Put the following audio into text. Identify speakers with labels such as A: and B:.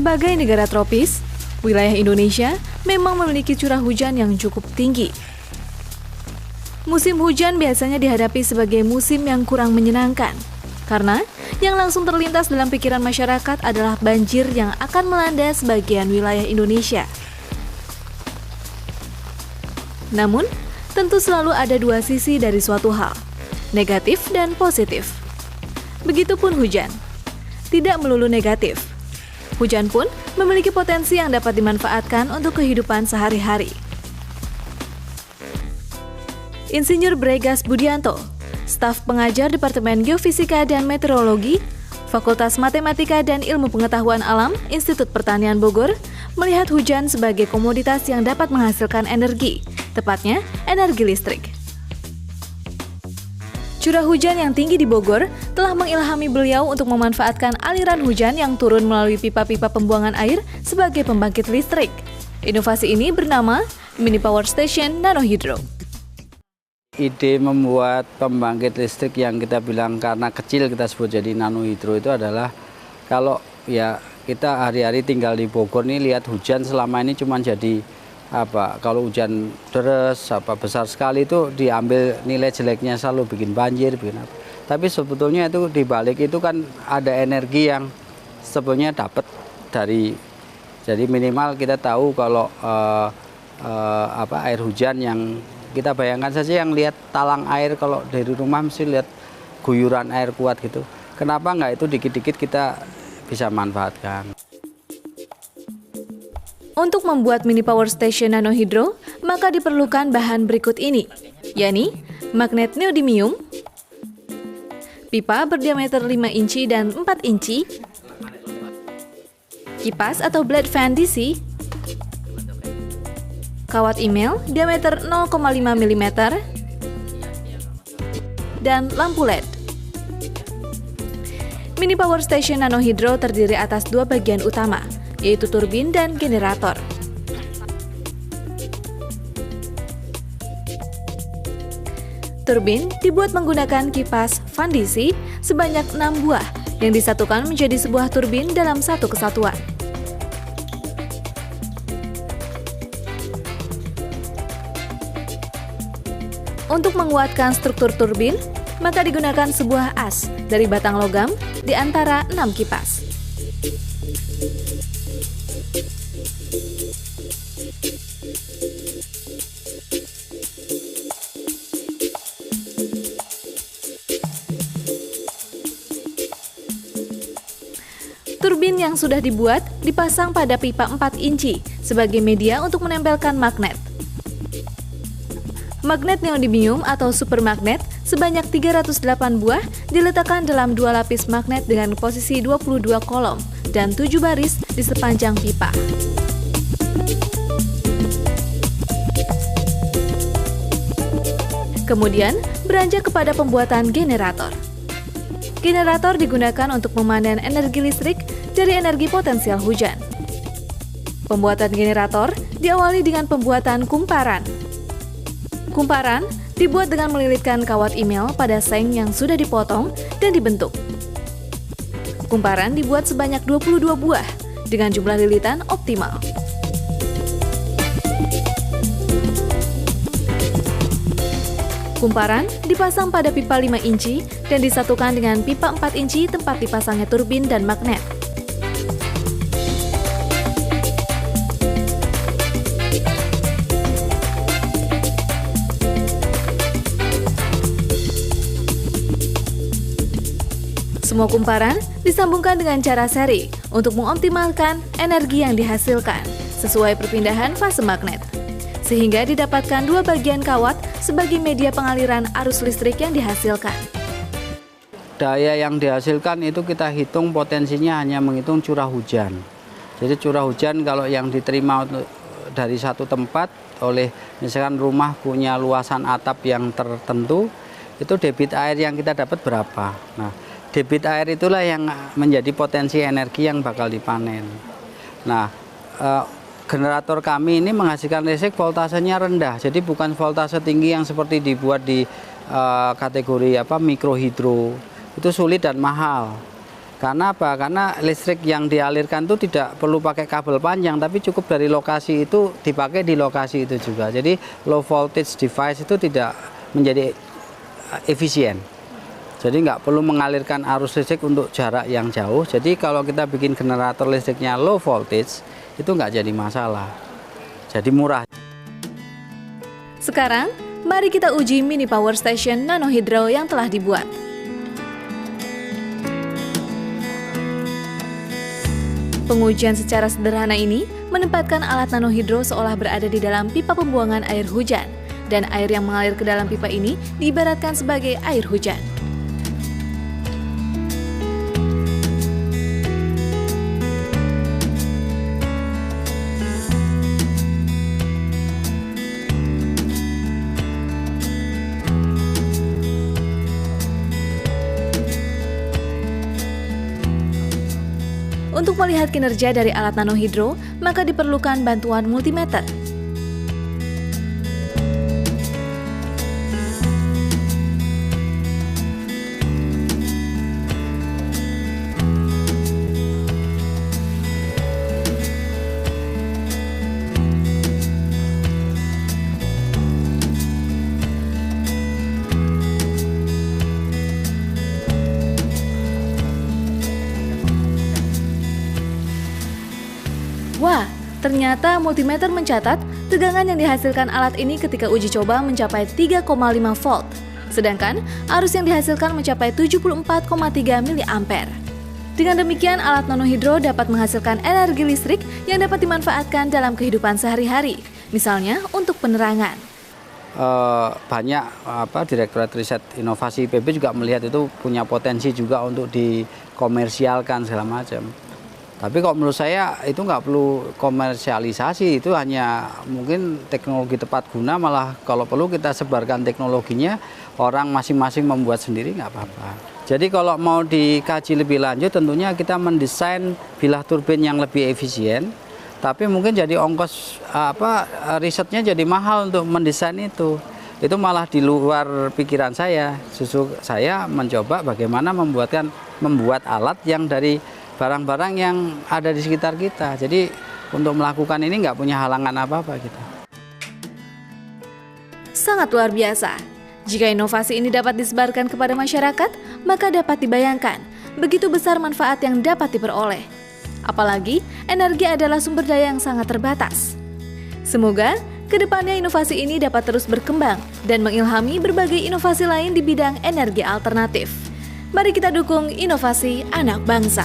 A: Sebagai negara tropis, wilayah Indonesia memang memiliki curah hujan yang cukup tinggi. Musim hujan biasanya dihadapi sebagai musim yang kurang menyenangkan, karena yang langsung terlintas dalam pikiran masyarakat adalah banjir yang akan melanda sebagian wilayah Indonesia. Namun, tentu selalu ada dua sisi dari suatu hal, negatif dan positif. Begitupun hujan, tidak melulu negatif. Hujan pun memiliki potensi yang dapat dimanfaatkan untuk kehidupan sehari-hari. Insinyur Bregas Budianto, staf pengajar Departemen Geofisika dan Meteorologi, Fakultas Matematika dan Ilmu Pengetahuan Alam, Institut Pertanian Bogor, melihat hujan sebagai komoditas yang dapat menghasilkan energi, tepatnya energi listrik. Curah hujan yang tinggi di Bogor telah mengilhami beliau untuk memanfaatkan aliran hujan yang turun melalui pipa-pipa pembuangan air sebagai pembangkit listrik. Inovasi ini bernama Mini Power Station Nano Hydro.
B: Ide membuat pembangkit listrik yang kita bilang karena kecil kita sebut jadi nano hidro itu adalah kalau ya kita hari-hari tinggal di Bogor nih lihat hujan selama ini cuma jadi kalau hujan deras besar sekali itu diambil nilai jeleknya selalu bikin banjir bikin apa. Tapi sebetulnya itu di balik itu kan ada energi yang sebetulnya dapat dari jadi minimal kita tahu kalau air hujan yang kita bayangkan saja yang lihat talang air kalau dari rumah mesti lihat guyuran air kuat gitu. Kenapa nggak itu dikit-dikit kita bisa manfaatkan.
A: Untuk membuat mini power station nano hydro, maka diperlukan bahan berikut ini, yakni magnet neodymium, pipa berdiameter 5 inci dan 4 inci, kipas atau blade fan DC, kawat email diameter 0,5 mm, dan lampu LED. Mini Power Station Nano Hydro terdiri atas dua bagian utama, yaitu turbin dan generator. Turbin dibuat menggunakan kipas fan DC sebanyak 6 buah yang disatukan menjadi sebuah turbin dalam satu kesatuan. Untuk menguatkan struktur turbin, maka digunakan sebuah as dari batang logam di antara 6 kipas. Turbin yang sudah dibuat dipasang pada pipa 4 inci sebagai media untuk menempelkan magnet. Magnet neodymium atau supermagnet sebanyak 308 buah diletakkan dalam dua lapis magnet dengan posisi 22 kolom dan 7 baris di sepanjang pipa. Kemudian beranjak kepada pembuatan generator. Generator digunakan untuk memanen energi listrik dari energi potensial hujan. Pembuatan generator diawali dengan pembuatan kumparan. Kumparan dibuat dengan melilitkan kawat email pada seng yang sudah dipotong dan dibentuk. Kumparan dibuat sebanyak 22 buah dengan jumlah lilitan optimal. Kumparan dipasang pada pipa 5 inci dan disatukan dengan pipa 4 inci tempat dipasangnya turbin dan magnet. Semua kumparan disambungkan dengan cara seri untuk mengoptimalkan energi yang dihasilkan sesuai perpindahan fase magnet, sehingga didapatkan dua bagian kawat sebagai media pengaliran arus listrik yang dihasilkan.
B: Daya yang dihasilkan itu kita hitung potensinya hanya menghitung curah hujan. Jadi curah hujan kalau yang diterima dari satu tempat oleh misalkan rumah punya luasan atap yang tertentu, itu debit air yang kita dapat berapa. Nah, debit air itulah yang menjadi potensi energi yang bakal dipanen. Nah, generator kami ini menghasilkan listrik voltasenya rendah, jadi bukan voltase tinggi yang seperti dibuat di kategori mikrohidro. Itu sulit dan mahal. Karena apa? Karena listrik yang dialirkan itu tidak perlu pakai kabel panjang, tapi cukup dari lokasi itu dipakai di lokasi itu juga. Jadi low voltage device itu tidak menjadi efisien. Jadi nggak perlu mengalirkan arus listrik untuk jarak yang jauh. Jadi kalau kita bikin generator listriknya low voltage, itu nggak jadi masalah. Jadi murah.
A: Sekarang, mari kita uji mini power station nano hydro yang telah dibuat. Pengujian secara sederhana ini menempatkan alat nano hydro seolah berada di dalam pipa pembuangan air hujan, dan air yang mengalir ke dalam pipa ini diibaratkan sebagai air hujan. Untuk melihat kinerja dari alat nano hydro, maka diperlukan bantuan multimeter. Wah, ternyata multimeter mencatat tegangan yang dihasilkan alat ini ketika uji coba mencapai 3,5 volt. Sedangkan arus yang dihasilkan mencapai 74,3 mA. Dengan demikian, alat nano hydro dapat menghasilkan energi listrik yang dapat dimanfaatkan dalam kehidupan sehari-hari, misalnya untuk penerangan.
B: Banyak Direktorat Riset Inovasi IPB juga melihat itu punya potensi juga untuk dikomersialkan segala macam. Tapi kok menurut saya itu nggak perlu komersialisasi, itu hanya mungkin teknologi tepat guna, malah kalau perlu kita sebarkan teknologinya, orang masing-masing membuat sendiri nggak apa-apa. Jadi kalau mau dikaji lebih lanjut tentunya kita mendesain bilah turbin yang lebih efisien, tapi mungkin jadi ongkos risetnya jadi mahal untuk mendesain itu. Itu malah di luar pikiran saya. Justru saya mencoba bagaimana membuat alat yang dari barang-barang yang ada di sekitar kita. Jadi untuk melakukan ini nggak punya halangan apa-apa kita.
A: Sangat luar biasa. Jika inovasi ini dapat disebarkan kepada masyarakat, maka dapat dibayangkan begitu besar manfaat yang dapat diperoleh. Apalagi energi adalah sumber daya yang sangat terbatas. Semoga kedepannya inovasi ini dapat terus berkembang dan mengilhami berbagai inovasi lain di bidang energi alternatif. Mari kita dukung inovasi anak bangsa.